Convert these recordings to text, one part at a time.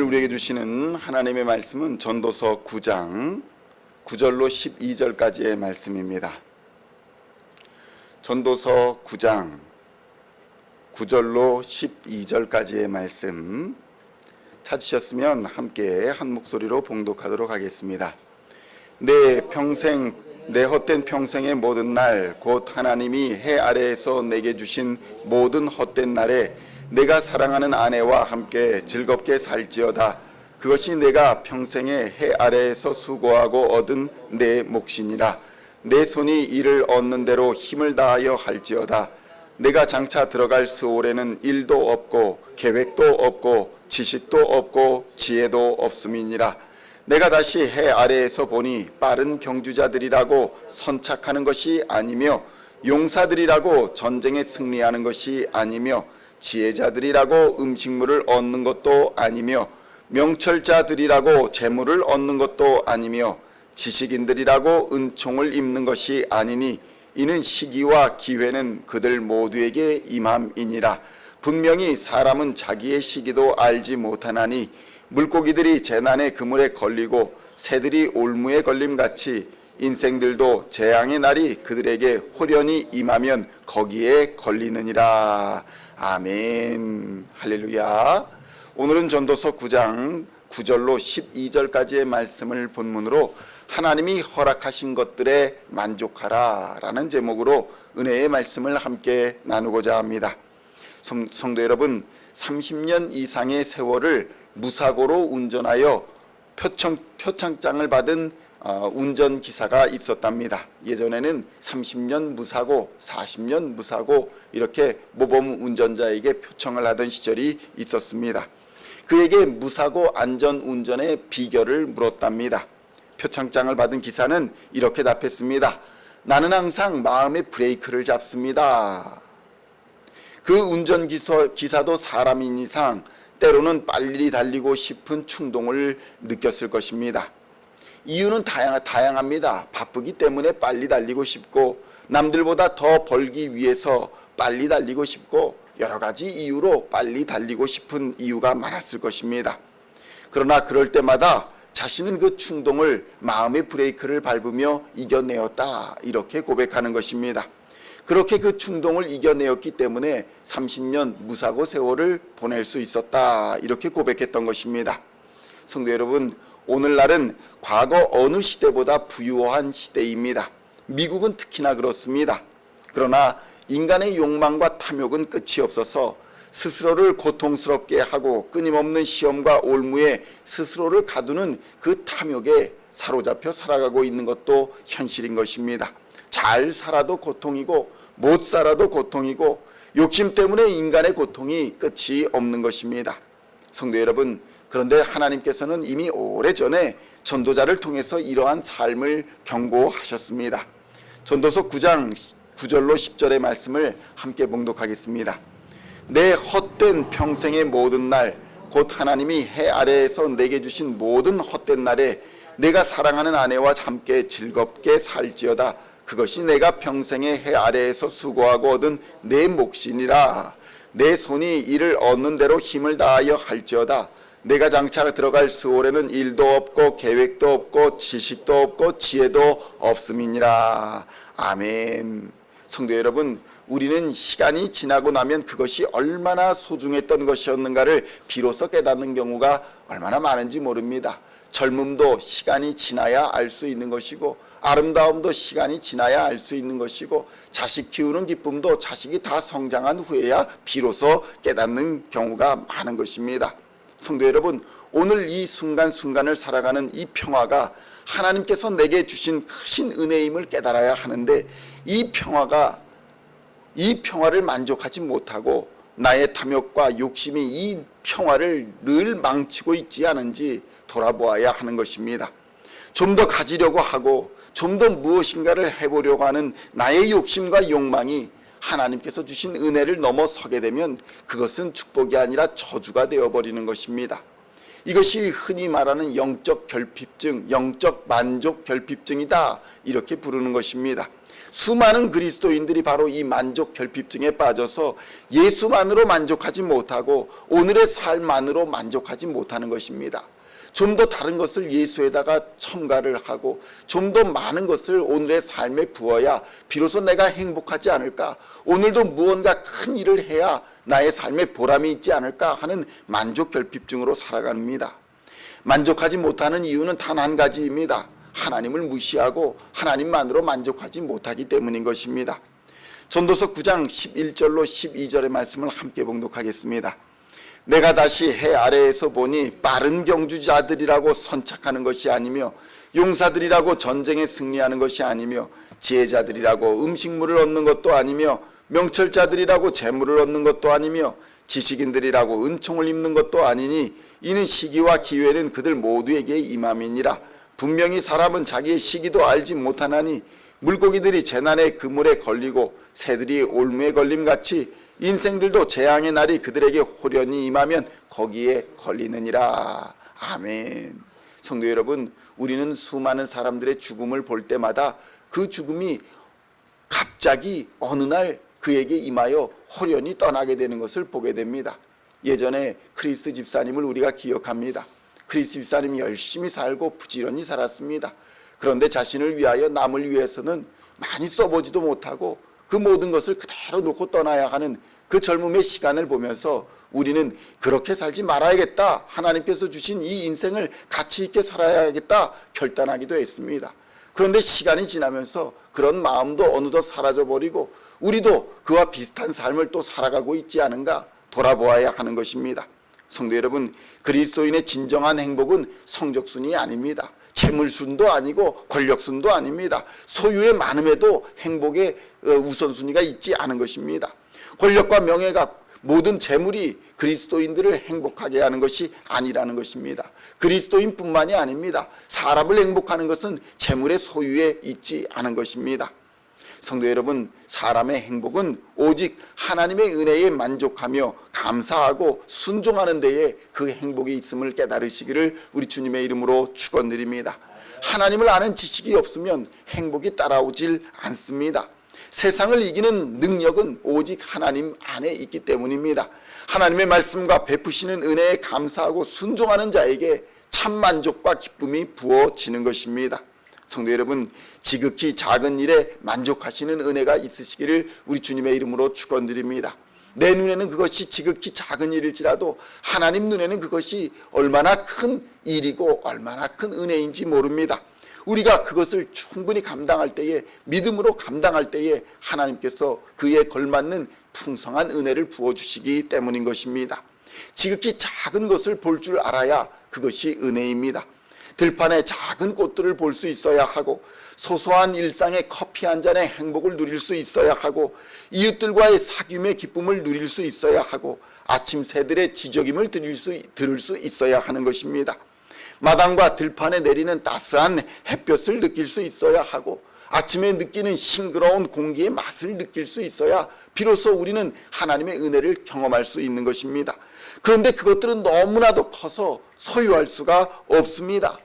우리에게 주시는 하나님의 말씀은 전도서 9장 9절로 12절까지의 말씀입니다. 전도서 9장 9절로 12절까지의 말씀 찾으셨으면 함께 한 목소리로 봉독하도록 하겠습니다. 내 헛된 평생의 모든 날 곧 하나님이 해 아래에서 내게 주신 모든 헛된 날에 내가 사랑하는 아내와 함께 즐겁게 살지어다. 그것이 내가 평생에 해 아래에서 수고하고 얻은 내 몫이니라. 내 손이 이를 얻는 대로 힘을 다하여 할지어다. 내가 장차 들어갈 스올에는 일도 없고 계획도 없고 지식도 없고 지혜도 없음이니라. 내가 다시 해 아래에서 보니 빠른 경주자들이라고 선착하는 것이 아니며 용사들이라고 전쟁에 승리하는 것이 아니며 지혜자들이라고 음식물을 얻는 것도 아니며 명철자들이라고 재물을 얻는 것도 아니며 지식인들이라고 은총을 입는 것이 아니니 이는 시기와 기회는 그들 모두에게 임함이니라. 분명히 사람은 자기의 시기도 알지 못하나니 물고기들이 재난의 그물에 걸리고 새들이 올무에 걸림같이 인생들도 재앙의 날이 그들에게 홀연히 임하면 거기에 걸리느니라. 아멘. 할렐루야. 오늘은 전도서 9장 9절로 12절까지의 말씀을 본문으로 하나님이 허락하신 것들에 만족하라 라는 제목으로 은혜의 말씀을 함께 나누고자 합니다. 성도 여러분, 30년 이상의 세월을 무사고로 운전하여 표창장을 받은 운전기사가 있었답니다. 예전에는 30년 무사고 40년 무사고 이렇게 모범 운전자에게 표창을 하던 시절이 있었습니다. 그에게 무사고 안전운전의 비결을 물었답니다. 표창장을 받은 기사는 이렇게 답했습니다. 나는 항상 마음의 브레이크를 잡습니다. 그 운전기사도 사람인 이상 때로는 빨리 달리고 싶은 충동을 느꼈을 것입니다. 이유는 다양합니다. 바쁘기 때문에 빨리 달리고 싶고 남들보다 더 벌기 위해서 빨리 달리고 싶고 여러 가지 이유로 빨리 달리고 싶은 이유가 많았을 것입니다. 그러나 그럴 때마다 자신은 그 충동을 마음의 브레이크를 밟으며 이겨내었다 이렇게 고백하는 것입니다. 그렇게 그 충동을 이겨내었기 때문에 30년 무사고 세월을 보낼 수 있었다 이렇게 고백했던 것입니다. 성도 여러분, 오늘날은 과거 어느 시대보다 부유한 시대입니다. 미국은 특히나 그렇습니다. 그러나 인간의 욕망과 탐욕은 끝이 없어서 스스로를 고통스럽게 하고 끊임없는 시험과 올무에 스스로를 가두는 그 탐욕에 사로잡혀 살아가고 있는 것도 현실인 것입니다. 잘 살아도 고통이고 못 살아도 고통이고 욕심 때문에 인간의 고통이 끝이 없는 것입니다. 성도 여러분, 그런데 하나님께서는 이미 오래전에 전도자를 통해서 이러한 삶을 경고하셨습니다. 전도서 9장 9절로 10절의 말씀을 함께 봉독하겠습니다. 내 헛된 평생의 모든 날 곧 하나님이 해 아래에서 내게 주신 모든 헛된 날에 내가 사랑하는 아내와 함께 즐겁게 살지어다. 그것이 내가 평생에 해 아래에서 수고하고 얻은 내 몫이니라. 내 손이 이를 얻는 대로 힘을 다하여 할지어다. 내가 장차 들어갈 스올에는 일도 없고 계획도 없고 지식도 없고 지혜도 없음이니라. 아멘. 성도 여러분, 우리는 시간이 지나고 나면 그것이 얼마나 소중했던 것이었는가를 비로소 깨닫는 경우가 얼마나 많은지 모릅니다. 젊음도 시간이 지나야 알 수 있는 것이고 아름다움도 시간이 지나야 알 수 있는 것이고 자식 키우는 기쁨도 자식이 다 성장한 후에야 비로소 깨닫는 경우가 많은 것입니다. 성도 여러분, 오늘 이 순간순간을 살아가는 이 평화가 하나님께서 내게 주신 크신 은혜임을 깨달아야 하는데 이 평화를 만족하지 못하고 나의 탐욕과 욕심이 이 평화를 늘 망치고 있지 않은지 돌아보아야 하는 것입니다. 좀 더 가지려고 하고 좀 더 무엇인가를 해보려고 하는 나의 욕심과 욕망이 하나님께서 주신 은혜를 넘어서게 되면 그것은 축복이 아니라 저주가 되어버리는 것입니다. 이것이 흔히 말하는 영적 결핍증, 영적 만족 결핍증이다 이렇게 부르는 것입니다. 수많은 그리스도인들이 바로 이 만족 결핍증에 빠져서 예수만으로 만족하지 못하고 오늘의 삶만으로 만족하지 못하는 것입니다. 좀 더 다른 것을 예수에다가 첨가를 하고 좀 더 많은 것을 오늘의 삶에 부어야 비로소 내가 행복하지 않을까, 오늘도 무언가 큰 일을 해야 나의 삶에 보람이 있지 않을까 하는 만족 결핍증으로 살아갑니다. 만족하지 못하는 이유는 단 한 가지입니다. 하나님을 무시하고 하나님만으로 만족하지 못하기 때문인 것입니다. 전도서 9장 11절로 12절의 말씀을 함께 봉독하겠습니다. 내가 다시 해 아래에서 보니 빠른 경주자들이라고 선착하는 것이 아니며 용사들이라고 전쟁에 승리하는 것이 아니며 지혜자들이라고 음식물을 얻는 것도 아니며 명철자들이라고 재물을 얻는 것도 아니며 지식인들이라고 은총을 입는 것도 아니니 이는 시기와 기회는 그들 모두에게 임함이니라. 분명히 사람은 자기의 시기도 알지 못하나니 물고기들이 재난의 그물에 걸리고 새들이 올무에 걸림같이 인생들도 재앙의 날이 그들에게 호련히 임하면 거기에 걸리느니라. 아멘. 성도 여러분, 우리는 수많은 사람들의 죽음을 볼 때마다 그 죽음이 갑자기 어느 날 그에게 임하여 호련히 떠나게 되는 것을 보게 됩니다. 예전에 크리스 집사님을 우리가 기억합니다. 크리스 집사님이 열심히 살고 부지런히 살았습니다. 그런데 자신을 위하여 남을 위해서는 많이 써보지도 못하고 그 모든 것을 그대로 놓고 떠나야 하는 그 젊음의 시간을 보면서 우리는 그렇게 살지 말아야겠다, 하나님께서 주신 이 인생을 가치 있게 살아야겠다 결단하기도 했습니다. 그런데 시간이 지나면서 그런 마음도 어느덧 사라져버리고 우리도 그와 비슷한 삶을 또 살아가고 있지 않은가 돌아보아야 하는 것입니다. 성도 여러분, 그리스도인의 진정한 행복은 성적순이 아닙니다. 재물순도 아니고 권력순도 아닙니다. 소유의 많음에도 행복의 우선순위가 있지 않은 것입니다. 권력과 명예가, 모든 재물이 그리스도인들을 행복하게 하는 것이 아니라는 것입니다. 그리스도인뿐만이 아닙니다. 사람을 행복하는 것은 재물의 소유에 있지 않은 것입니다. 성도 여러분, 사람의 행복은 오직 하나님의 은혜에 만족하며 감사하고 순종하는 데에 그 행복이 있음을 깨달으시기를 우리 주님의 이름으로 축원드립니다. 하나님을 아는 지식이 없으면 행복이 따라오질 않습니다. 세상을 이기는 능력은 오직 하나님 안에 있기 때문입니다. 하나님의 말씀과 베푸시는 은혜에 감사하고 순종하는 자에게 참 만족과 기쁨이 부어지는 것입니다. 성도 여러분, 지극히 작은 일에 만족하시는 은혜가 있으시기를 우리 주님의 이름으로 축원드립니다. 내 눈에는 그것이 지극히 작은 일일지라도 하나님 눈에는 그것이 얼마나 큰 일이고 얼마나 큰 은혜인지 모릅니다. 우리가 그것을 충분히 감당할 때에, 믿음으로 감당할 때에 하나님께서 그에 걸맞는 풍성한 은혜를 부어주시기 때문인 것입니다. 지극히 작은 것을 볼 줄 알아야 그것이 은혜입니다. 들판에 작은 꽃들을 볼 수 있어야 하고, 소소한 일상의 커피 한 잔의 행복을 누릴 수 있어야 하고, 이웃들과의 사귐의 기쁨을 누릴 수 있어야 하고, 아침 새들의 지저김을 들을 수 있어야 하는 것입니다. 마당과 들판에 내리는 따스한 햇볕을 느낄 수 있어야 하고, 아침에 느끼는 싱그러운 공기의 맛을 느낄 수 있어야 비로소 우리는 하나님의 은혜를 경험할 수 있는 것입니다. 그런데 그것들은 너무나도 커서 소유할 수가 없습니다.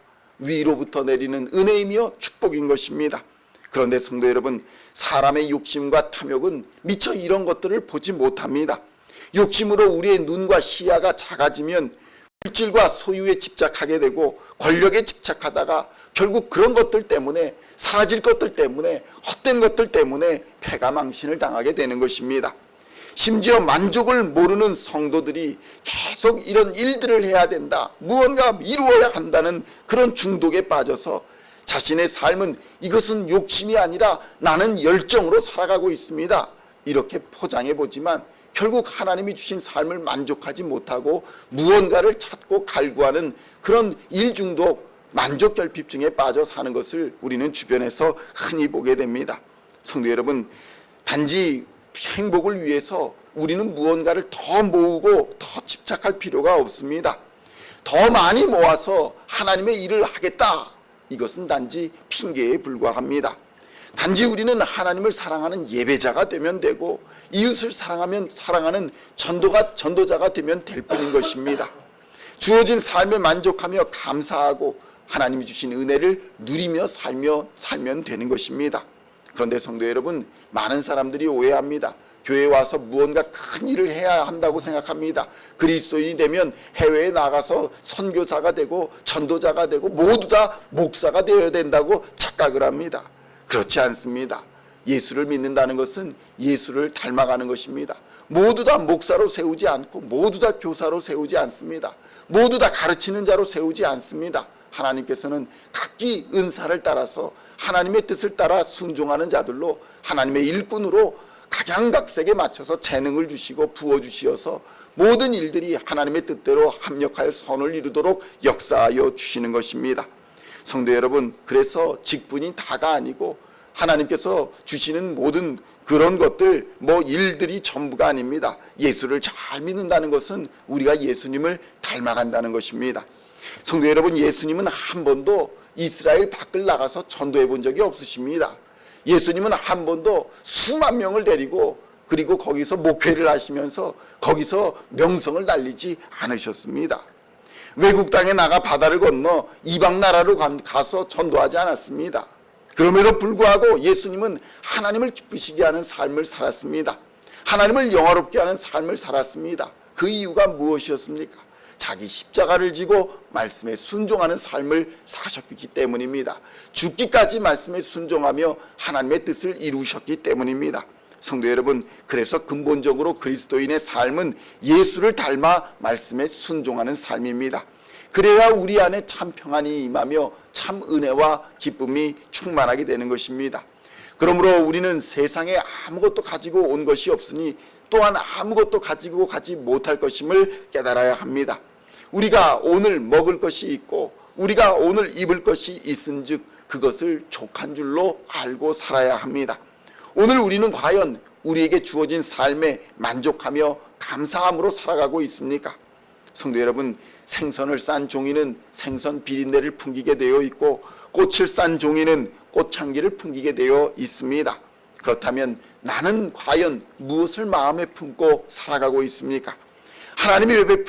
위로부터 내리는 은혜이며 축복인 것입니다. 그런데 성도 여러분, 사람의 욕심과 탐욕은 미처 이런 것들을 보지 못합니다. 욕심으로 우리의 눈과 시야가 작아지면 물질과 소유에 집착하게 되고, 권력에 집착하다가 결국 그런 것들 때문에, 사라질 것들 때문에, 헛된 것들 때문에 패가망신을 당하게 되는 것입니다. 심지어 만족을 모르는 성도들이 계속 이런 일들을 해야 된다, 무언가 이루어야 한다는 그런 중독에 빠져서 자신의 삶은 이것은 욕심이 아니라 나는 열정으로 살아가고 있습니다, 이렇게 포장해 보지만 결국 하나님이 주신 삶을 만족하지 못하고 무언가를 찾고 갈구하는 그런 일중독, 만족결핍증에 빠져 사는 것을 우리는 주변에서 흔히 보게 됩니다. 성도 여러분, 단지 행복을 위해서 우리는 무언가를 더 모으고 더 집착할 필요가 없습니다. 더 많이 모아서 하나님의 일을 하겠다, 이것은 단지 핑계에 불과합니다. 단지 우리는 하나님을 사랑하는 예배자가 되면 되고, 이웃을 사랑하는 전도자가 되면 될 뿐인 것입니다. 주어진 삶에 만족하며 감사하고 하나님이 주신 은혜를 누리며 살면 되는 것입니다. 그런데 성도 여러분, 많은 사람들이 오해합니다. 교회에 와서 무언가 큰 일을 해야 한다고 생각합니다. 그리스도인이 되면 해외에 나가서 선교사가 되고 전도자가 되고 모두 다 목사가 되어야 된다고 착각을 합니다. 그렇지 않습니다. 예수를 믿는다는 것은 예수를 닮아가는 것입니다. 모두 다 목사로 세우지 않고 모두 다 교사로 세우지 않습니다. 모두 다 가르치는 자로 세우지 않습니다. 하나님께서는 각기 은사를 따라서 하나님의 뜻을 따라 순종하는 자들로 하나님의 일꾼으로 각양각색에 맞춰서 재능을 주시고 부어주시어서 모든 일들이 하나님의 뜻대로 합력하여 선을 이루도록 역사하여 주시는 것입니다. 성도 여러분, 그래서 직분이 다가 아니고 하나님께서 주시는 모든 그런 것들, 일들이 전부가 아닙니다. 예수를 잘 믿는다는 것은 우리가 예수님을 닮아간다는 것입니다. 성도 여러분, 예수님은 한 번도 이스라엘 밖을 나가서 전도해 본 적이 없으십니다. 예수님은 한 번도 수만 명을 데리고 그리고 거기서 목회를 하시면서 거기서 명성을 날리지 않으셨습니다. 외국 땅에 나가 바다를 건너 이방 나라로 가서 전도하지 않았습니다. 그럼에도 불구하고 예수님은 하나님을 기쁘시게 하는 삶을 살았습니다. 하나님을 영화롭게 하는 삶을 살았습니다. 그 이유가 무엇이었습니까? 자기 십자가를 지고 말씀에 순종하는 삶을 사셨기 때문입니다. 죽기까지 말씀에 순종하며 하나님의 뜻을 이루셨기 때문입니다. 성도 여러분, 그래서 근본적으로 그리스도인의 삶은 예수를 닮아 말씀에 순종하는 삶입니다. 그래야 우리 안에 참 평안이 임하며 참 은혜와 기쁨이 충만하게 되는 것입니다. 그러므로 우리는 세상에 아무것도 가지고 온 것이 없으니 또한 아무것도 가지고 가지 못할 것임을 깨달아야 합니다. 우리가 오늘 먹을 것이 있고 우리가 오늘 입을 것이 있은즉 그것을 족한 줄로 알고 살아야 합니다. 오늘 우리는 과연 우리에게 주어진 삶에 만족하며 감사함으로 살아가고 있습니까? 성도 여러분, 생선을 싼 종이는 생선 비린내를 풍기게 되어 있고 꽃을 싼 종이는 꽃향기를 풍기게 되어 있습니다. 그렇다면 나는 과연 무엇을 마음에 품고 살아가고 있습니까? 하나님이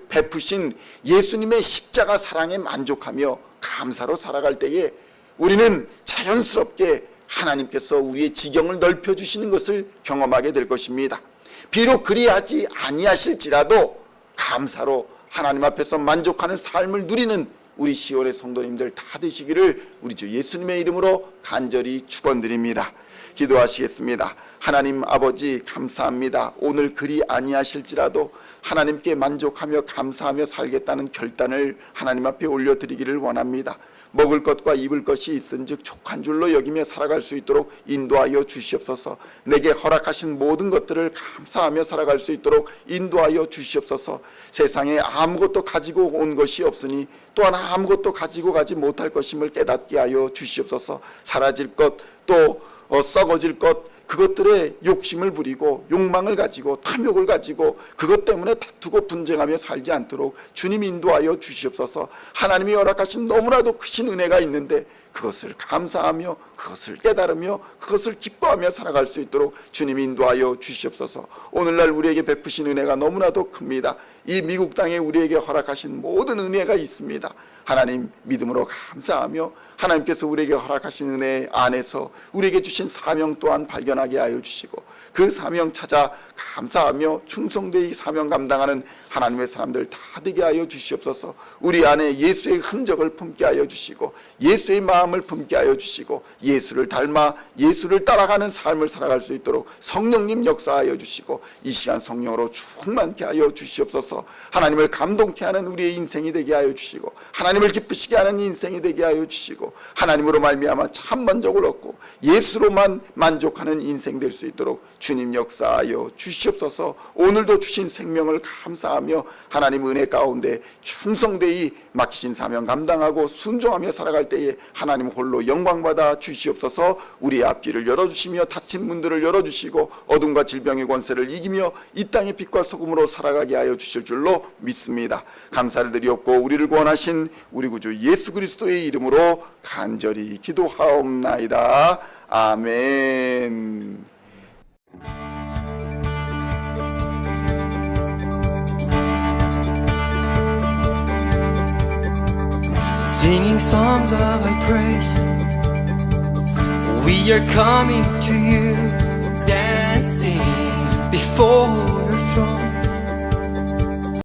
베푸신 예수님의 십자가 사랑에 만족하며 감사로 살아갈 때에 우리는 자연스럽게 하나님께서 우리의 지경을 넓혀주시는 것을 경험하게 될 것입니다. 비록 그리하지 아니하실지라도 감사로 하나님 앞에서 만족하는 삶을 누리는 우리 시온의 성도님들 다 되시기를 우리 주 예수님의 이름으로 간절히 축원드립니다. 기도하시겠습니다. 하나님 아버지, 감사합니다. 오늘 그리 아니하실지라도 하나님께 만족하며 감사하며 살겠다는 결단을 하나님 앞에 올려드리기를 원합니다. 먹을 것과 입을 것이 있은즉 족한 줄로 여기며 살아갈 수 있도록 인도하여 주시옵소서. 내게 허락하신 모든 것들을 감사하며 살아갈 수 있도록 인도하여 주시옵소서. 세상에 아무것도 가지고 온 것이 없으니 또한 아무것도 가지고 가지 못할 것임을 깨닫게 하여 주시옵소서. 사라질 것, 또 썩어질 것, 그것들의 욕심을 부리고 욕망을 가지고 탐욕을 가지고 그것 때문에 다투고 분쟁하며 살지 않도록 주님 인도하여 주시옵소서. 하나님이 허락하신 너무나도 크신 은혜가 있는데 그것을 감사하며 그것을 깨달으며 그것을 기뻐하며 살아갈 수 있도록 주님 인도하여 주시옵소서. 오늘날 우리에게 베푸신 은혜가 너무나도 큽니다. 이 미국 땅에 우리에게 허락하신 모든 은혜가 있습니다. 하나님 믿음으로 감사하며 하나님께서 우리에게 허락하신 은혜 안에서 우리에게 주신 사명 또한 발견하게 하여 주시고 그 사명 찾아 감사하며 충성되이 사명 감당하는 하나님의 사람들 다 되게 하여 주시옵소서. 우리 안에 예수의 흔적을 품게 하여 주시고 예수의 마음을 품게 하여 주시고 예수를 닮아 예수를 따라가는 삶을 살아갈 수 있도록 성령님 역사하여 주시고 이 시간 성령으로 충만케 하여 주시옵소서. 하나님을 감동케 하는 우리의 인생이 되게 하여 주시고 하나님을 기쁘시게 하는 인생이 되게 하여 주시고 하나님으로 말미암아 참 만족을 얻고 예수로만 만족하는 인생 될 수 있도록 주님 역사하여 주시옵소서. 오늘도 주신 생명을 감사하며 하나님 은혜 가운데 충성되이 맡기신 사명 감당하고 순종하며 살아갈 때에 하나님 홀로 영광받아 주시옵소서. 우리의 앞길을 열어주시며 닫힌 문들을 열어주시고 어둠과 질병의 권세를 이기며 이 땅의 빛과 소금으로 살아가게 하여 주실 줄로 믿습니다. 감사를 드리옵고 우리를 구원하신 우리 구주 예수 그리스도의 이름으로 간절히 기도하옵나이다. 아멘. Singing songs of thy praise We are coming to you, dancing before your throne.